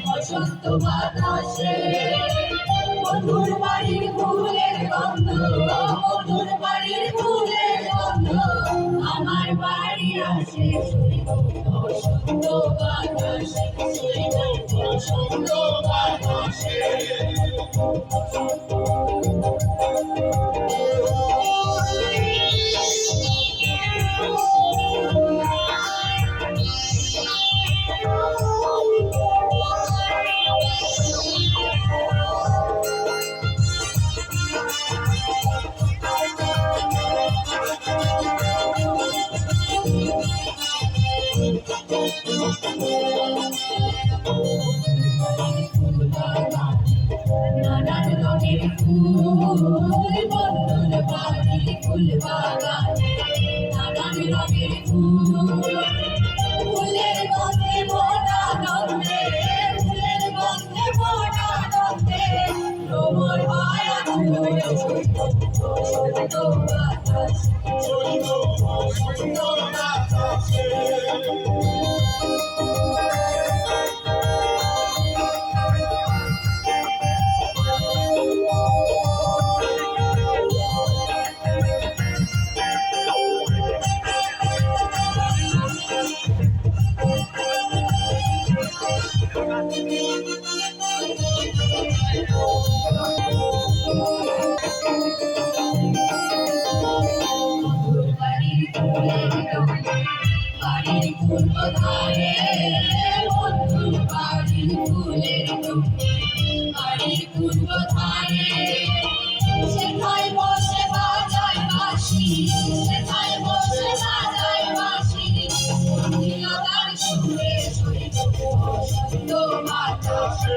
বসন্ত বাতাসে মধুর বাড়ির ফুলের গন্ধ, মধুর বাড়ির ফুলের গন্ধ আমার বাড়ি আসে বসন্ত বাতাসে, বসন্ত বাতাসে। নানান রঙের ফুল বন্ধুর বাড়ির ফুল বাগান, নানান রঙের ফুল ফুলের গন্ধে মোটা নন্দে, ফুলের গন্ধে মোটা নন্দে ভ্রমর হয় বসন্ত বাতাসে, বসন্ত বাতাসে। বাড়ির পূর্ব ধারে বন্ধুর বাড়ির ফুলের টুকে, বাড়ির পূর্ব ধারে সেথায় বসে বাজায় বাঁশি, সেথায় বসে বাজায় বাঁশি লতার সুরে বসন্ত বাতাসে,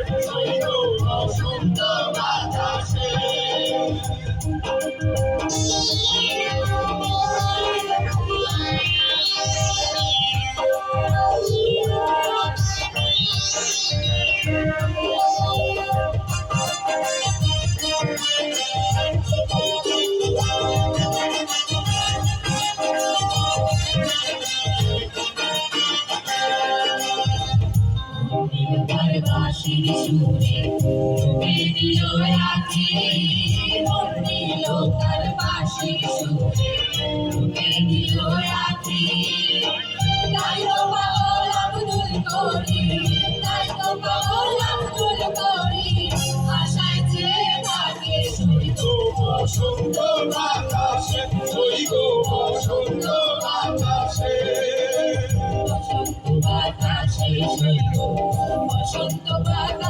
বসন্ত বাতাসে। বাঁশির সুরে ডুবে দিল রাখি, মন দিল তার বাঁশির সুরে ডুবে দিল রাখি। তাই তো পাগল আব্দুল করি, তাই তো পাগল আব্দুল করি আশায় যে থাকে সইব বসন্ত বাতাসে, সইব বসন্ত বাতাসে, বসন্ত বাতাসে সইব বসন্ত বাতাসে।